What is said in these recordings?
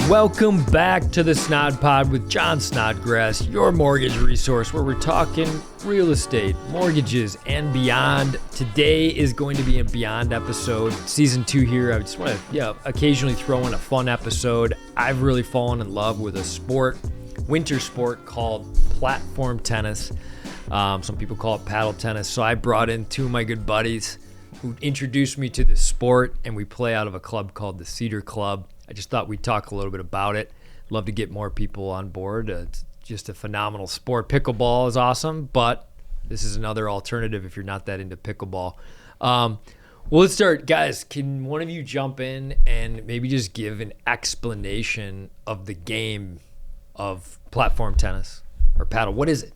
Welcome back to the Snod Pod with Jon Snodgrass, your mortgage resource where we're talking real estate, mortgages, and beyond. Today is going to be a Beyond episode, season 2 here. I just want to occasionally throw in a fun episode. I've really fallen in love with a sport, winter sport called platform tennis. Some people call it paddle tennis. So I brought in two of my good buddies who introduced me to this sport, and we play out of a club called the Cedar Club. I just thought we'd talk a little bit about it. Love to get more people on board. It's just a phenomenal sport. Pickleball is awesome, but this is another alternative if you're not that into pickleball. Well, let's start. Guys, can one of you jump in and maybe just give an explanation of the game of platform tennis or paddle? What is it?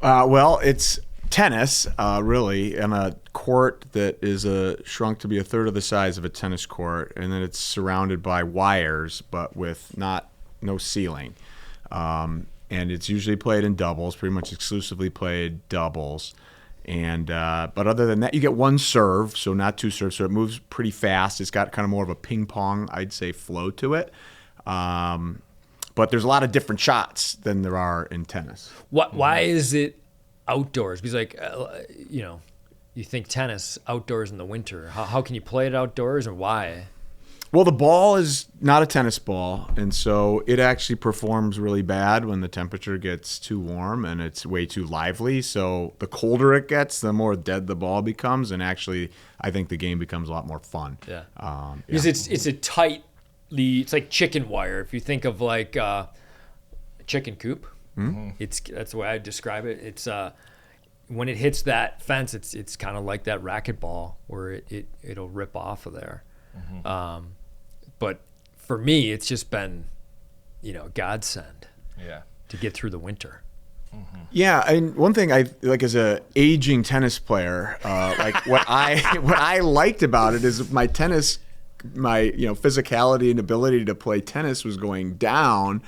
Well, it's tennis, really, on a court that is shrunk to be a third of the size of a tennis court, and then it's surrounded by wires, but with no ceiling. And it's usually played in doubles, pretty much exclusively played doubles. And but other than that, you get one serve, so not two serves, so it moves pretty fast. It's got kind of more of a ping pong, I'd say, flow to it. But there's a lot of different shots than there are in tennis. Why is it outdoors? Because you think tennis outdoors in the winter. How can you play it outdoors, and why? Well, the ball is not a tennis ball, and so it actually performs really bad when the temperature gets too warm and it's way too lively. So the colder it gets, the more dead the ball becomes, and actually I think the game becomes a lot more fun. Because it's a it's like chicken wire. If you think of like a chicken coop, that's the way I describe it. It's when it hits that fence, it's kind of like that racquetball where it'll rip off of there. But for me, it's just been, a godsend. To get through the winter. Yeah, and one thing I like as a aging tennis player, like what I liked about it is my physicality and ability to play tennis was going down.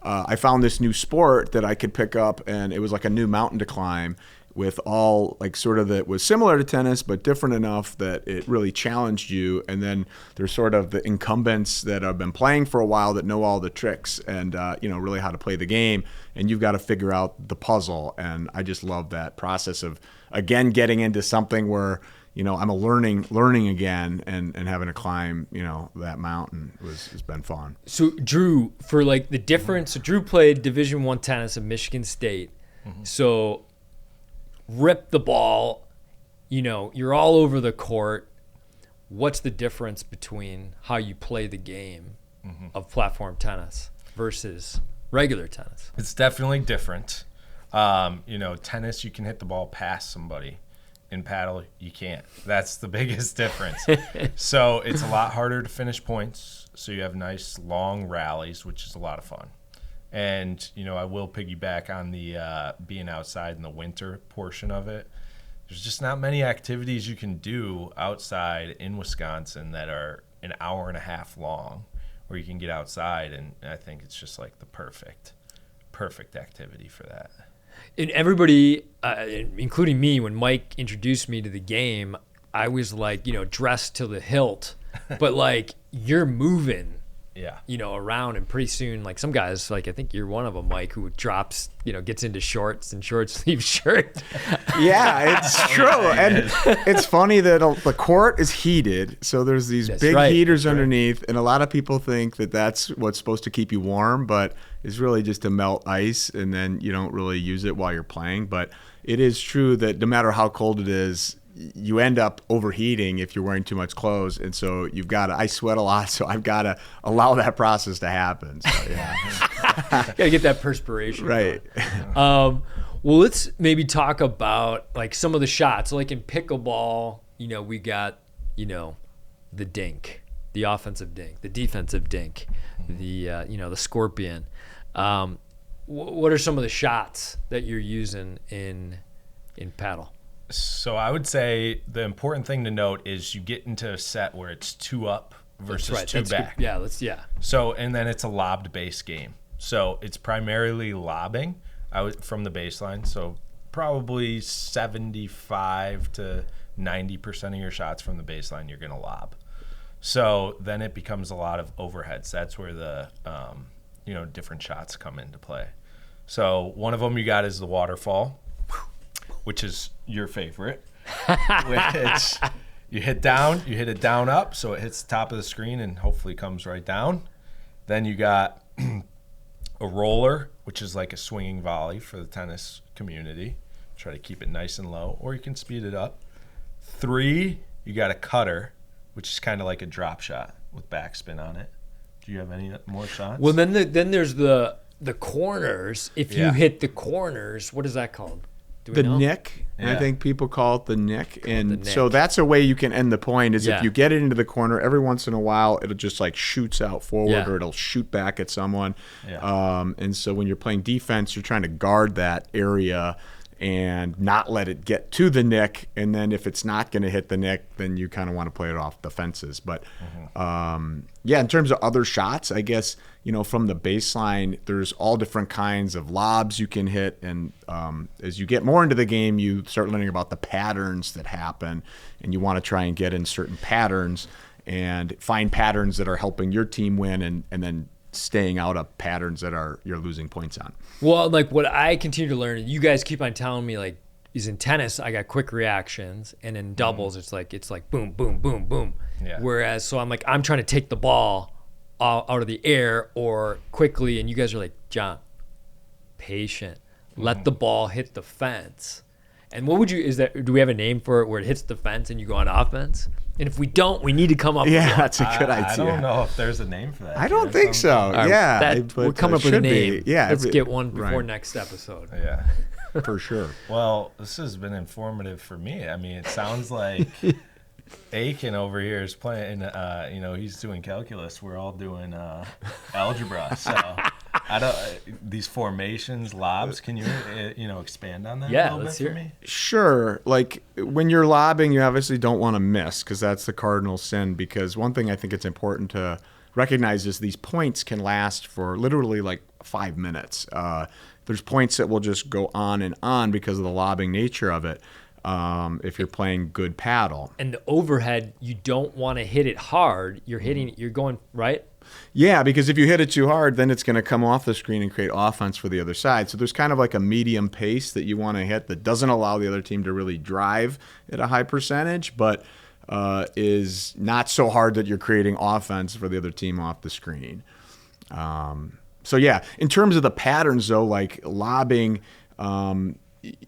I found this new sport that I could pick up, and it was like a new mountain to climb with all like sort of that was similar to tennis, but different enough that it really challenged you. And then there's sort of the incumbents that have been playing for a while that know all the tricks and, really how to play the game. And you've got to figure out the puzzle. And I just love that process of, again, getting into something where, I'm learning again and having to climb, that mountain has been fun. So Drew, for like the difference, so Drew played Division I tennis at Michigan State. So rip the ball, you're all over the court. What's the difference between how you play the game of platform tennis versus regular tennis? It's definitely different. Tennis, you can hit the ball past somebody. In paddle, you can't. That's the biggest difference. So it's a lot harder to finish points. So you have nice long rallies, which is a lot of fun. And, I will piggyback on the being outside in the winter portion of it. There's just not many activities you can do outside in Wisconsin that are an hour and a half long where you can get outside. And I think it's just like the perfect activity for that. And everybody, including me, when Mike introduced me to the game, I was like, dressed to the hilt, but like you're moving, around, and pretty soon, like some guys, like I think you're one of them, Mike, who drops, gets into shorts and short sleeve shirt. Yeah, it's true. And it's funny that the court is heated. So there's these big heaters underneath. And a lot of people think that that's what's supposed to keep you warm, but it's really just to melt ice. And then you don't really use it while you're playing. But it is true that no matter how cold it is, you end up overheating if you're wearing too much clothes. And so I sweat a lot, so I've got to allow that process to happen. So, yeah. Got to get that perspiration. Right. Well, let's maybe talk about like some of the shots. Like in pickleball, we got, the dink, the offensive dink, the defensive dink, the scorpion. What are some of the shots that you're using in paddle? So I would say the important thing to note is you get into a set where it's 2 up versus 2 back. Good. Yeah. So, and then it's a lobbed base game. So it's primarily lobbing from the baseline. So probably 75 to 90% of your shots from the baseline you're going to lob. So then it becomes a lot of overheads. That's where the different shots come into play. So one of them you got is the waterfall, which is your favorite. Which you hit it down up, so it hits the top of the screen and hopefully comes right down. Then you got a roller, which is like a swinging volley for the tennis community. Try to keep it nice and low, or you can speed it up. 3, you got a cutter, which is kind of like a drop shot with backspin on it. Do you have any more shots? Well, then there's the corners. If you hit the corners, what is that called? Do we know? Nick. Yeah. I think people call it the nick. And the nick. so that's a way you can end the point is Yeah. if you get it into the corner, every once in a while, it'll just like shoots out forward Yeah. or it'll shoot back at someone. Yeah. And so when you're playing defense, you're trying to guard that area and not let it get to the nick. And then if it's not going to hit the nick, then you kind of want to play it off the fences. But in terms of other shots, I guess, from the baseline, there's all different kinds of lobs you can hit. And as you get more into the game, you start learning about the patterns that happen. And you want to try and get in certain patterns and find patterns that are helping your team win and then staying out of patterns that you're losing points on. Well, like what I continue to learn, you guys keep on telling me, like, is in tennis I got quick reactions, and in doubles it's like boom, boom, boom, boom. Yeah. Whereas I'm trying to take the ball out of the air or quickly, and you guys are like, John, patient, let the ball hit the fence. And what do we have a name for it where it hits the fence and you go on offense? And if we don't, we need to come up with one. That's a good idea. I don't know if there's a name for that. I don't think so. Right, we're coming up with a name. Yeah, let's get one before right. next episode. Yeah. For sure. Well, this has been informative for me. I mean, it sounds like Aiken over here is playing, he's doing calculus. We're all doing algebra. So these formations, lobs, can you, expand on that a little let's bit hear for me? Sure. Like when you're lobbing, you obviously don't want to miss because that's the cardinal sin. Because one thing I think it's important to recognize is these points can last for literally like 5 minutes. There's points that will just go on and on because of the lobbing nature of it. If you're playing good paddle. And the overhead, you don't want to hit it hard. You're going right. Yeah, because if you hit it too hard, then it's going to come off the screen and create offense for the other side. So there's kind of like a medium pace that you want to hit that doesn't allow the other team to really drive at a high percentage, but is not so hard that you're creating offense for the other team off the screen. So yeah, in terms of the patterns though, like lobbing,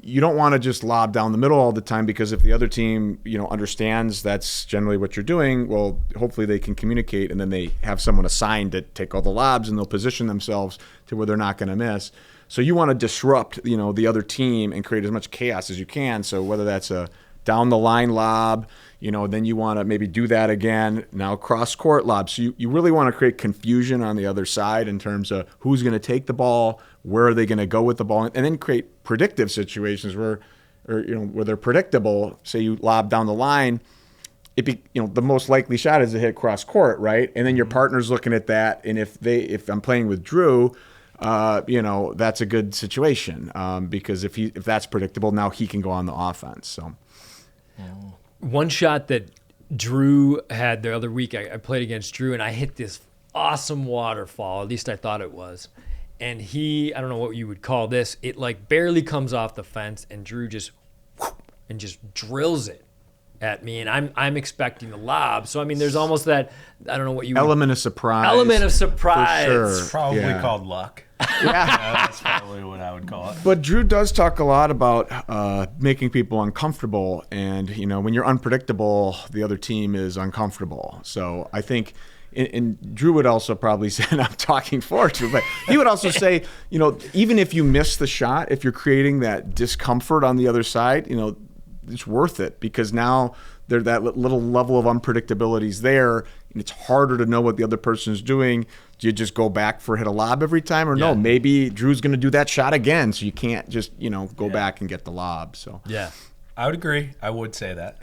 you don't want to just lob down the middle all the time because if the other team, understands that's generally what you're doing, well, hopefully they can communicate and then they have someone assigned to take all the lobs and they'll position themselves to where they're not going to miss. So you want to disrupt, the other team and create as much chaos as you can. So whether that's a down the line lob, then you want to maybe do that again. Now cross court lob. So you really want to create confusion on the other side in terms of who's going to take the ball, where are they going to go with the ball, and then create predictive situations where they're predictable. Say you lob down the line, the most likely shot is to hit cross court, right? And then your partner's looking at that, and if I'm playing with Drew, that's a good situation because if that's predictable, now he can go on the offense. So. One shot that Drew had the other week, I played against Drew, and I hit this awesome waterfall. At least I thought it was. And I don't know what you would call this. It like barely comes off the fence, and Drew just drills it at me, and I'm expecting the lob. So I mean, there's almost that I don't know what you element of surprise. Element of surprise. For sure. It's probably called luck. Yeah. That's probably what I would call it. But Drew does talk a lot about making people uncomfortable, and when you're unpredictable, the other team is uncomfortable. So I think. And Drew would also probably say, and I'm talking for Drew, but he would also say, even if you miss the shot, if you're creating that discomfort on the other side, it's worth it because now there's that little level of unpredictability is there, and it's harder to know what the other person is doing. Do you just go back for hit a lob every time, or no? Maybe Drew's going to do that shot again, so you can't just go back and get the lob. So yeah. I would agree. I would say that.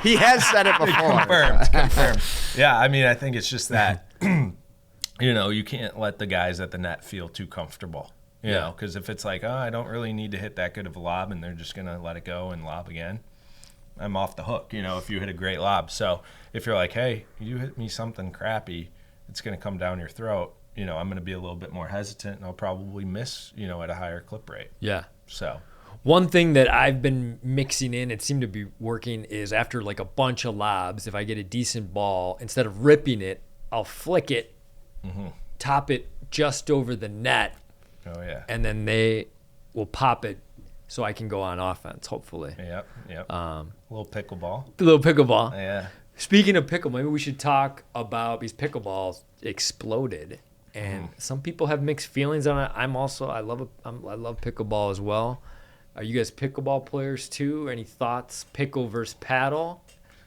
He has said it before. Confirmed. Yeah, I mean, I think it's just that, you can't let the guys at the net feel too comfortable, you know, because if it's like, I don't really need to hit that good of a lob, and they're just going to let it go and lob again, I'm off the hook, if you hit a great lob. So if you're like, hey, you hit me something crappy, it's going to come down your throat. I'm going to be a little bit more hesitant, and I'll probably miss, at a higher clip rate. Yeah. So one thing that I've been mixing in, it seemed to be working, is after like a bunch of lobs, if I get a decent ball, instead of ripping it, I'll flick it, top it just over the net. Oh, yeah. And then they will pop it so I can go on offense, hopefully. Yep. A little pickleball. Yeah. Speaking of pickle, maybe we should talk about, because pickleball exploded, and some people have mixed feelings on it. I love pickleball as well. Are you guys pickleball players too? Any thoughts? Pickle versus paddle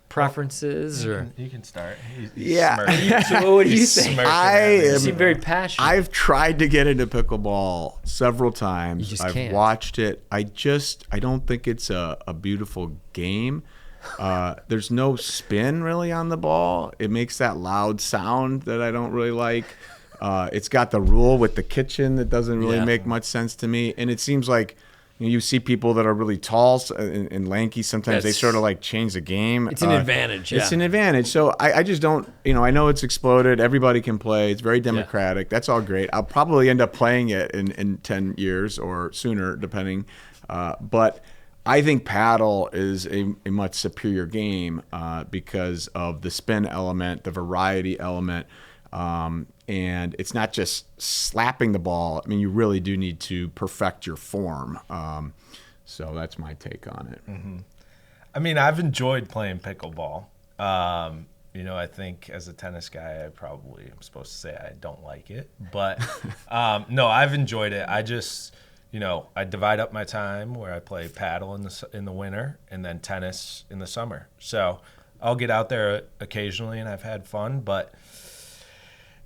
preferences, or you can start. Yeah. So what do you think? You seem very passionate. I've tried to get into pickleball several times. You just I've can't. watched it. I don't think it's a beautiful game. There's no spin really on the ball. It makes that loud sound that I don't really like. It's got the rule with the kitchen that doesn't really make much sense to me. And it seems like you see people that are really tall and lanky. Sometimes they sort of like change the game. It's an advantage. It's an advantage. So I just don't, I know it's exploded. Everybody can play. It's very democratic. That's all great. I'll probably end up playing it in 10 years or sooner, depending. But I think paddle is a much superior game because of the spin element, the variety element. And it's not just slapping the ball. I mean, you really do need to perfect your form. So that's my take on it. Mm-hmm. I mean, I've enjoyed playing pickleball. I think as a tennis guy, I probably am supposed to say I don't like it. But, no, I've enjoyed it. I just, I divide up my time where I play paddle in the winter and then tennis in the summer. So I'll get out there occasionally, and I've had fun. But,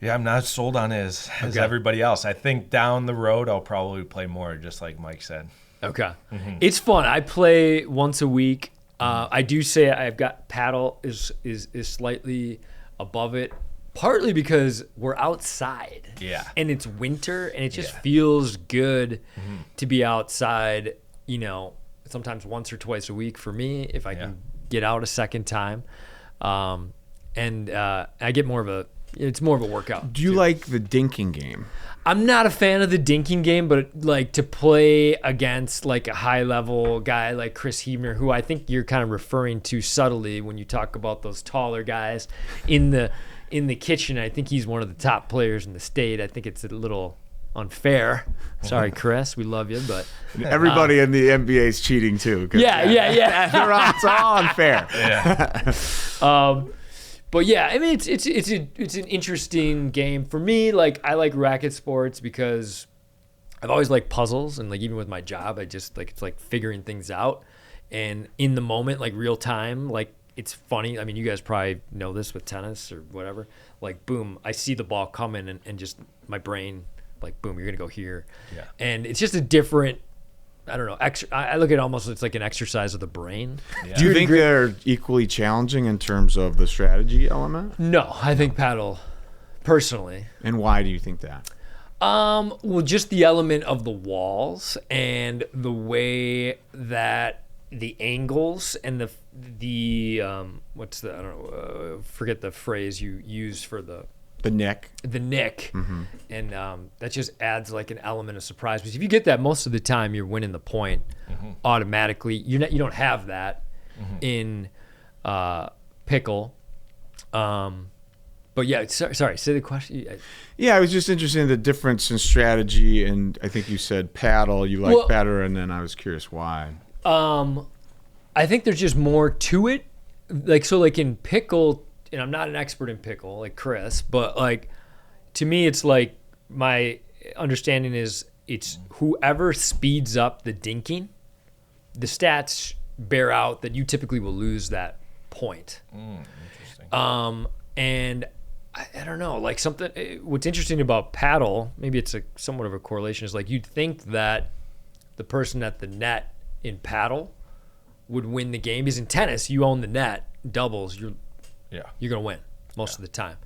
yeah, I'm not sold on it as everybody else. I think down the road I'll probably play more, just like Mike said. Okay. Mm-hmm. It's fun. I play once a week. I do say I've got paddle is slightly above it, partly because we're outside. Yeah. And it's winter, and it just feels good to be outside, sometimes once or twice a week for me, if I can get out a second time. And I get it's more of a workout. Do you like the dinking game? I'm not a fan of the dinking game, but like to play against like a high level guy like Chris Hebner, who I think you're kind of referring to subtly when you talk about those taller guys in the kitchen. I think he's one of the top players in the state. I think it's a little unfair. Sorry, Chris, we love you, but everybody in the NBA is cheating too. Yeah. It's all unfair. Yeah. But yeah, I mean, it's an interesting game for me. Like, I like racket sports because I've always liked puzzles, and like even with my job, I just like, it's like figuring things out, and in the moment, like real time, like it's funny. I mean, you guys probably know this with tennis or whatever. Like, boom, I see the ball coming, and just my brain, like, boom, you're gonna go here, and it's just a different. I don't know. I look at it almost, it's like an exercise of the brain. Yeah. Do you think they're equally challenging in terms of the strategy element? No, I think paddle, personally. And why do you think that? Well, just the element of the walls and the way that the angles and the what's the, I don't know, forget the phrase you use for the nick. Mm-hmm. And that just adds like an element of surprise. Because if you get that most of the time, you're winning the point automatically. You don't have that in pickle. But yeah, sorry, say the question. Yeah, I was just interested in the difference in strategy, and I think you said paddle. You like better, and then I was curious why. I think there's just more to it. Like in pickle. And I'm not an expert in pickle like Chris, but like to me, it's like my understanding is it's whoever speeds up the dinking, the stats bear out that you typically will lose that point. Interesting. And I don't know, like what's interesting about paddle, maybe it's somewhat of a correlation, is like you'd think that the person at the net in paddle would win the game, because in tennis, you own the net, doubles, you're going to win most of the time.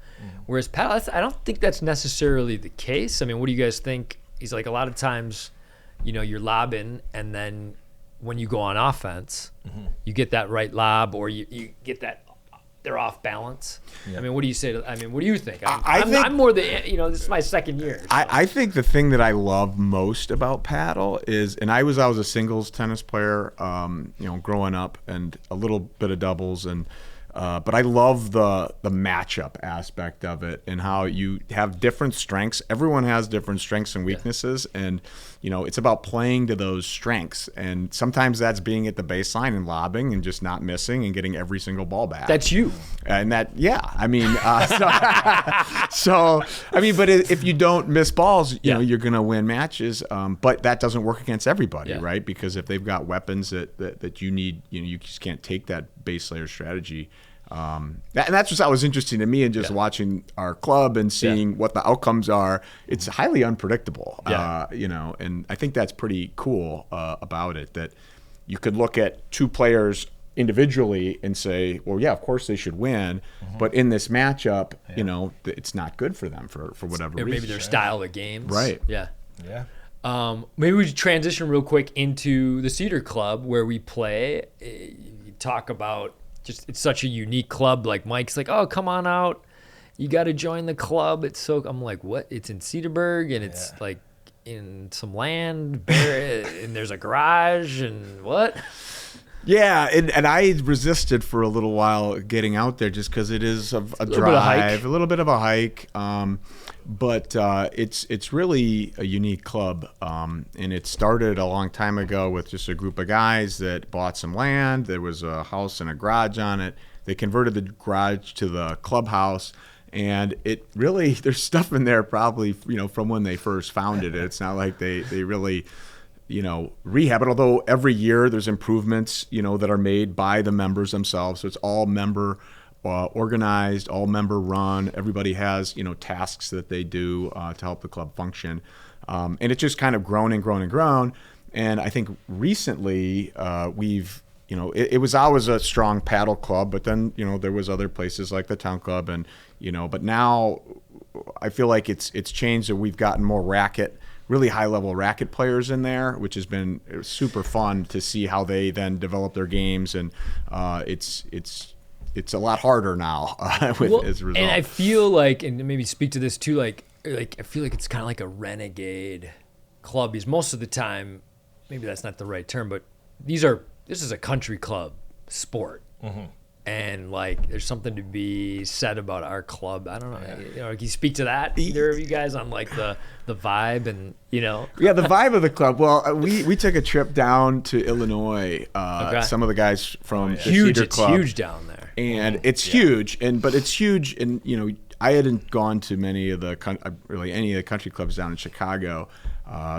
Whereas paddle, I don't think that's necessarily the case. I mean, what do you guys think? He's like, a lot of times, you're lobbing and then when you go on offense, you get that right lob, or you get that they're off balance. Yep. I mean, what do you say? What do you think? I'm more this is my second year. So. I think the thing that I love most about paddle is, and I was a singles tennis player, growing up, and a little bit of doubles, and but I love the matchup aspect of it, and how you have different strengths. Everyone has different strengths and weaknesses, and it's about playing to those strengths. And sometimes that's being at the baseline and lobbing and just not missing and getting every single ball back. That's you. And but if you don't miss balls, you're going to win matches. But that doesn't work against everybody, right? Because if they've got weapons that you need, you just can't take that base layer strategy. And that's what was interesting to me, and just watching our club and seeing what the outcomes are. It's highly unpredictable, and I think that's pretty cool about it, that you could look at two players individually and say, well, of course they should win, but in this matchup, it's not good for them for whatever reason. Maybe their style of games. Right. Yeah. Maybe we should transition real quick into the Cedar Club, where we play. You talk about it's such a unique club. Like Mike's like, oh, come on out. You got to join the club. I'm like, what? It's in Cedarburg, and it's like in some land, and there's a garage, and what? Yeah, and I resisted for a little while getting out there, just because it is a drive, a little bit of a hike. But it's really a unique club, and it started a long time ago with just a group of guys that bought some land. There was a house and a garage on it. They converted the garage to the clubhouse, and it really, there's stuff in there probably from when they first founded it. It's not like they really rehab it, although every year there's improvements that are made by the members themselves. So it's all member organized, all member run. Everybody has tasks that they do to help the club function, and it's just kind of grown and grown and grown. And I think recently we've it was always a strong paddle club, but then there was other places like the town club, and but now I feel like it's changed, that we've gotten more really high level racket players in there, which has been super fun to see how they then develop their games, and it's a lot harder now as a result. And I feel like, and maybe speak to this too, like I feel like it's kind of like a renegade club, because most of the time, maybe that's not the right term, but this is a country club sport. And like, there's something to be said about our club. I don't know. Can you speak to that, either of you guys, on like the vibe and Yeah, the vibe of the club. Well, we took a trip down to Illinois. Some of the guys from the Cedar Club. It's huge down there. And it's huge, but it's huge. And I hadn't gone to any of the country clubs down in Chicago.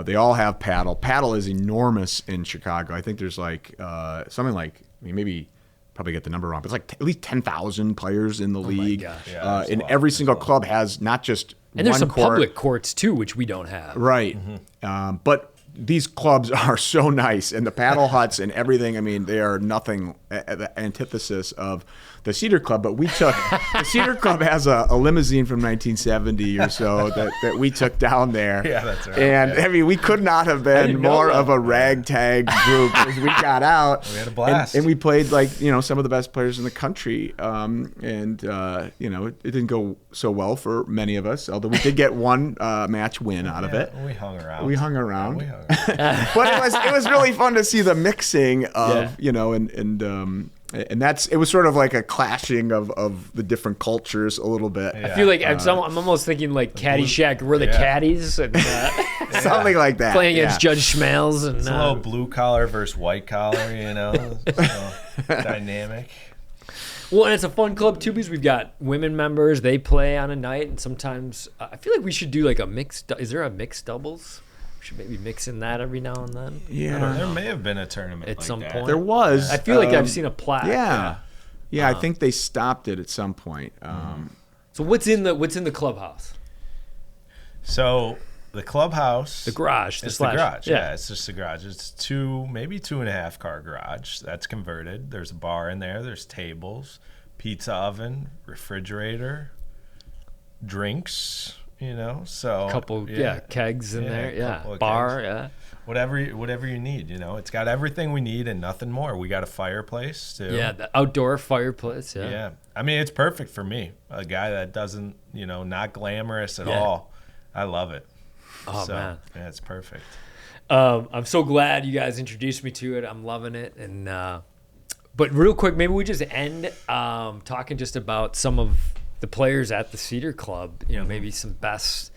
They all have paddle. Paddle is enormous in Chicago. I think there's like something like, maybe probably get the number wrong, but it's like at least 10,000 players in the league. My gosh. Yeah, and every single club has not just and there's some court. Public courts too, which we don't have. Right. But these clubs are so nice, and the paddle huts and everything, they are nothing the antithesis of the Cedar Club. But the Cedar Club has a limousine from 1970 or so that we took down there. Yeah, that's right. And we could not have been more of a ragtag group as we got out. We had a blast. And we played like, some of the best players in the country. It didn't go so well for many of us, although we did get one match win out of it. We hung around. But it was really fun to see the mixing of, and it was sort of like a clashing of the different cultures a little bit. I feel like I'm almost thinking like Caddyshack. We're the caddies, and something like that. Playing against Judge Schmelz, and it's a little blue collar versus white collar, dynamic. Well, and it's a fun club too, because we've got women members. They play on a night, and sometimes I feel like we should do like a mixed. Is there a mixed doubles? We should maybe mix in that every now and then. Yeah, there may have been a tournament at some point. There was. I feel like I've seen a plaque. Yeah. I think they stopped it at some point. So what's in the clubhouse? So the clubhouse, the garage, the garage. Yeah, it's just the garage. It's maybe 2.5 car garage. That's converted. There's a bar in there. There's tables, pizza oven, refrigerator, drinks. So a couple kegs in there, bar, whatever you need. It's got everything we need and nothing more. We got a fireplace too. Yeah, the outdoor fireplace. Yeah. Yeah. I mean, it's perfect for me, a guy that doesn't, not glamorous at all. I love it. Oh, man. Yeah, it's perfect. I'm so glad you guys introduced me to it. I'm loving it. And but real quick, maybe we just end talking just about some of the players at the Cedar Club. Maybe some best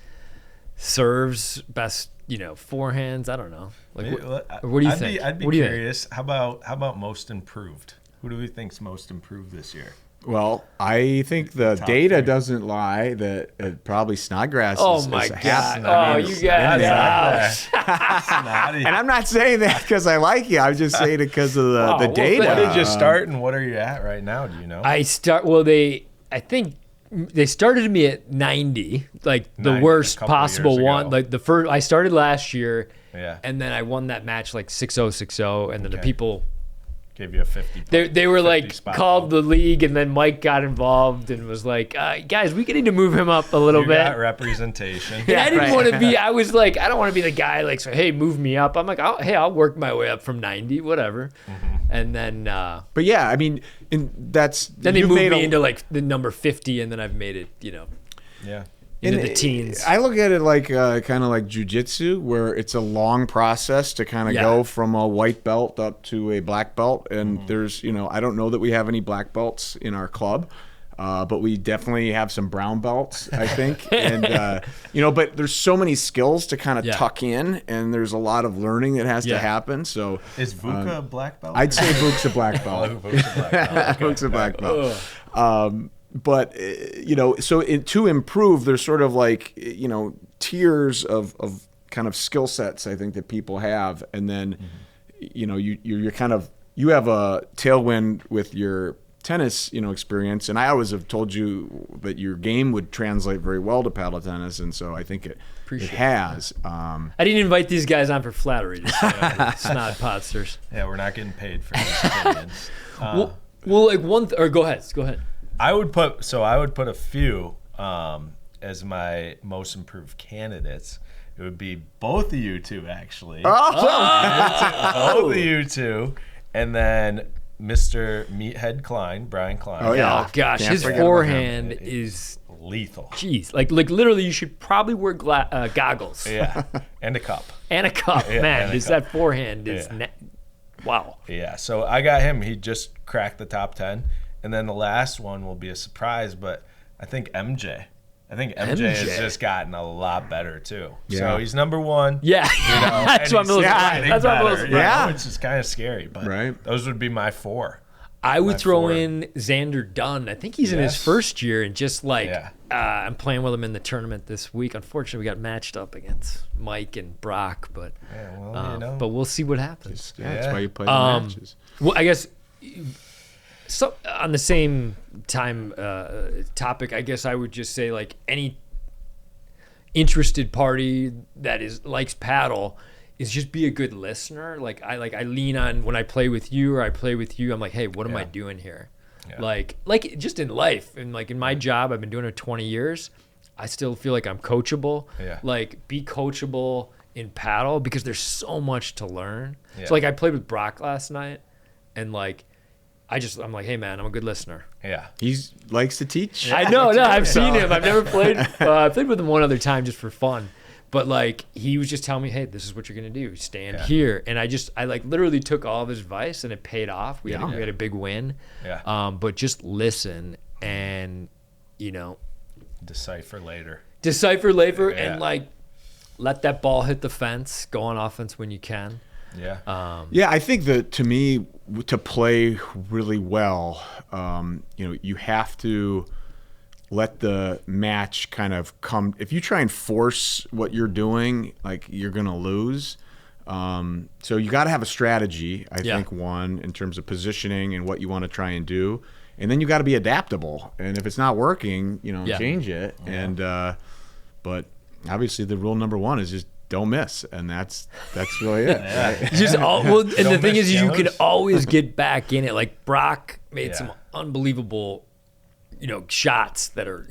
serves, best forehands. I don't know. What do you think? I'd be curious. How about most improved? Who do we think's most improved this year? Well, I think the data doesn't lie that probably Snodgrass is my is God. Oh, you guys. And I'm not saying that because I like you. I'm just saying it because of the data. When did you start and what are you at right now? Do you know? I think they started me at 90, like the 90, worst a couple possible years one. ago. Like the first, I started last year, Yeah. and then I won that match like 6-0, 6-0, and then the Okay. people Gave you a 50. they were 50 like spot called ball. the league, and then Mike got involved and was like, guys, we need to move him up a little You bit. got representation. And I didn't want to be. I was like, I don't want to be the guy like, so hey, move me up. I'm like, I'll work my way up from 90, whatever. And then, But yeah, I mean, then they moved me into like the number 50, and then I've made it, Yeah. into the teens. I look at it like kind of like jujitsu, where it's a long process to kind of go from a white belt up to a black belt. And there's, I don't know that we have any black belts in our club, but we definitely have some brown belts, I think. And but there's so many skills to kind of tuck in, and there's a lot of learning that has to happen. So Is Vuka a black belt? I'd say Vuk's a black belt. Vuka's a black belt. Okay. Vuk's a black belt. But to improve, there's sort of like tiers of kind of skill sets I think that people have, and then you're kind of you have a tailwind with your tennis experience, and I always have told you that your game would translate very well to paddle tennis, and so I think it has. I didn't invite these guys on for flattery. Just Snod Podsters. Yeah, we're not getting paid for these opinions. Well, like or go ahead. I would put a few as my most improved candidates. It would be both of you two, actually. Both of you two, and then Mr. Meathead Klein, Brian Klein. Oh yeah. Oh gosh, Can't his forget about forehand is Lethal. jeez. Like literally, you should probably wear goggles. Yeah, and a cup. And a cup, Yeah, man. and a Is cup. that forehand is wow. Yeah, so I got him. He just cracked the top 10. And then the last one will be a surprise, but I think MJ. Has just gotten a lot better too. Yeah. So he's number one. Yeah, that's what I'm a little surprised. That's what I'm a little surprised. Yeah. Which is kind of scary, but those would be my four. I would throw four. in Xander Dunn. I think he's in his first year, and just like Yeah. I'm playing with him in the tournament this week. Unfortunately, we got matched up against Mike and Brock, but but we'll see what happens. That's why you play the matches. Well, I guess so. On the same time topic, I guess I would just say like any interested party that likes paddle is just be a good listener. Like I lean on when I play with you or I play with you. I'm like, hey, what am I doing here? Yeah. Like just in life and like in my job, I've been doing it 20 years. I still feel like I'm coachable. Yeah. Like be coachable in paddle because there's so much to learn. Yeah. So like I played with Brock last night, and like I'm like, hey man, I'm a good listener. Yeah. He likes to teach. I know, I've seen him. I've never played. I played with him one other time just for fun. But like he was just telling me, hey, this is what you're gonna do. Stand here, and I like literally took all of his advice, and it paid off. We had a big win. Yeah. But just listen, and Decipher later, and like let that ball hit the fence. Go on offense when you can. Yeah. I think that to me, to play really well, you have to let the match kind of come. If you try and force what you're doing, like you're going to lose. So you got to have a strategy, I think, one, in terms of positioning and what you want to try and do. And then you got to be adaptable. And if it's not working, change it. And but obviously the rule number one is just don't miss, and that's really it. Right? Just and the thing is, you can challenge. always get back in it. Like Brock made some unbelievable, shots that are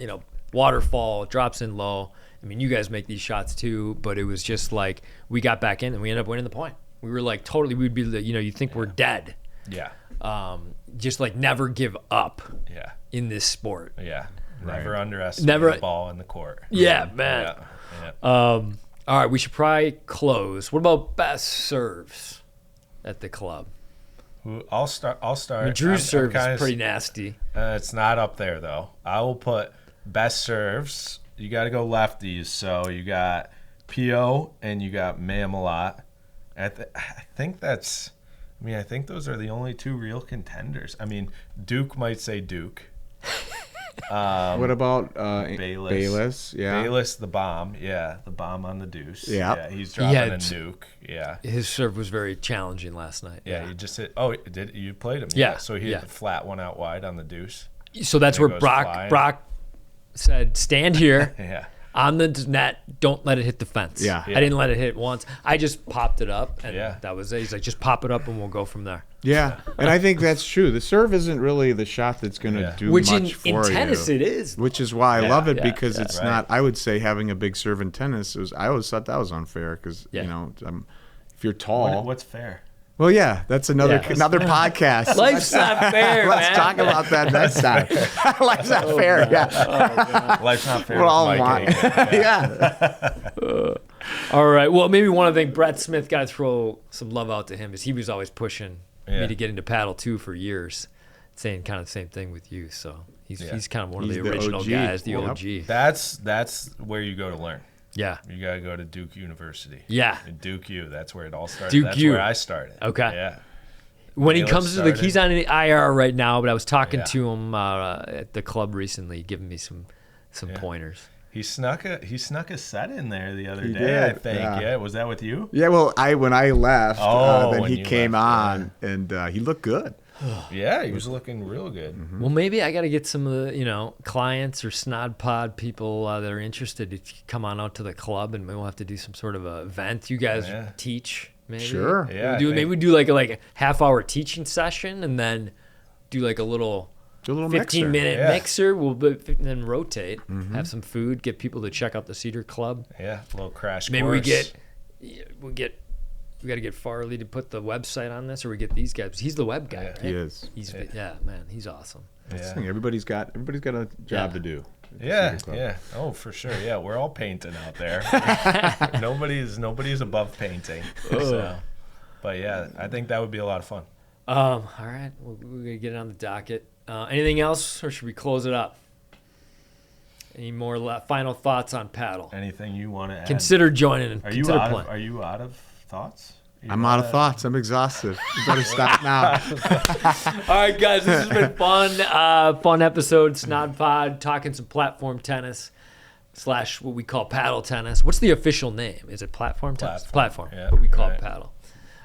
Waterfall drops in low, I mean, you guys make these shots too, but it was just like we got back in and we ended up winning the point. We were like totally, we'd be, you think we're dead. Yeah. Just like never give up Yeah. in this sport. Yeah. Never underestimate the ball in the court. Yeah, man. Yeah. All right, we should probably close. What about best serves at the club? I'll start. I mean, Drew's serve is pretty nasty. It's not up there though. I will put best serves. You got to go lefties. So you got P.O. and you got Mamelot. I think that's. I mean, I think those are the only two real contenders. I mean, Duke might say Duke. What about Bayless? Bayless, yeah. Bayless, the bomb. Yeah, the bomb on the deuce. Yeah. Yeah, he's dropping a nuke. Yeah. His serve was very challenging last night. Yeah, he just hit. Oh, did you played him? Yeah. So he hit the flat one out wide on the deuce. So that's where Brock said, stand here. Yeah. On the net, don't let it hit the fence. Yeah. I didn't let it hit once. I just popped it up, and Yeah. that was it. He's like, just pop it up, and we'll go from there. Yeah, and I think that's true. The serve isn't really the shot that's going to do Which much for you. in tennis it is. Which is why I love it, because it's right. not. I would say having a big serve in tennis I always thought that was unfair because if you're tall. What's fair? Well, yeah, that's another podcast. Life's not fair, Let's man. talk about that next time. Life's not fair. God. Yeah. Life's not fair. We're all with Mike Aiken. yeah. All right. Well, maybe one thing Brett Smith got to throw some love out to him is he was always pushing me to get into paddle too for years, saying kind of the same thing with you. So he's kind of one of the original guys, the OG. That's where you go to learn. Yeah. You got to go to Duke University. Yeah. Duke U. That's where it all started. Duke that's U. where I started. Okay. Yeah. When he comes to he's on the IR right now, but I was talking Yeah. to him at the club recently, giving me some pointers. He snuck a set in there the other day, did, I think. yeah. Yeah. Was that with you? Yeah, well, when I left, then when he you came left, on, and he looked good. Yeah, he was looking real good. Mm-hmm. Well, maybe I got to get some of the, clients or Snod Pod people that are interested to come on out to the club, and maybe we'll have to do some sort of a event. You guys teach, maybe? Sure. Yeah, Maybe we do like a half-hour teaching session, and then do like a little 15-minute mixer. We'll then rotate, have some food, get people to check out the Cedar Club. Yeah, a little crash Maybe course. we got to get Farley to put the website on this, or we get these guys. He's the web guy, right? He is. Man, he's awesome. That's the thing. Everybody's got a job to do. Yeah. Oh, for sure. Yeah, we're all painting out there. Nobody's above painting. So. But yeah, I think that would be a lot of fun. All right, we're gonna get it on the docket. Anything else, or should we close it up? Any more final thoughts on paddle? Anything you want to add? Consider joining. Are you out of thoughts? I'm out of thoughts. I'm exhausted. You better stop now. All right, guys, this has been fun. Fun episode, Snod Pod, talking some platform tennis / what we call paddle tennis. What's the official name? Is it platform tennis? Platform. Yeah, but we call it paddle.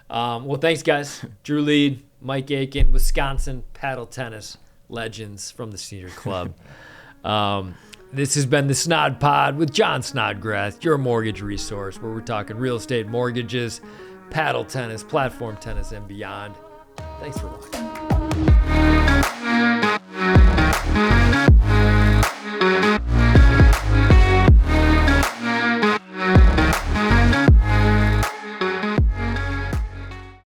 Well, thanks, guys. Drew Lead, Mike Aiken, Wisconsin paddle tennis legends from the Cedar Club. This has been the Snod Pod with Jon Snodgrass, your mortgage resource, where we're talking real estate mortgages, paddle tennis, platform tennis, and beyond. Thanks for watching.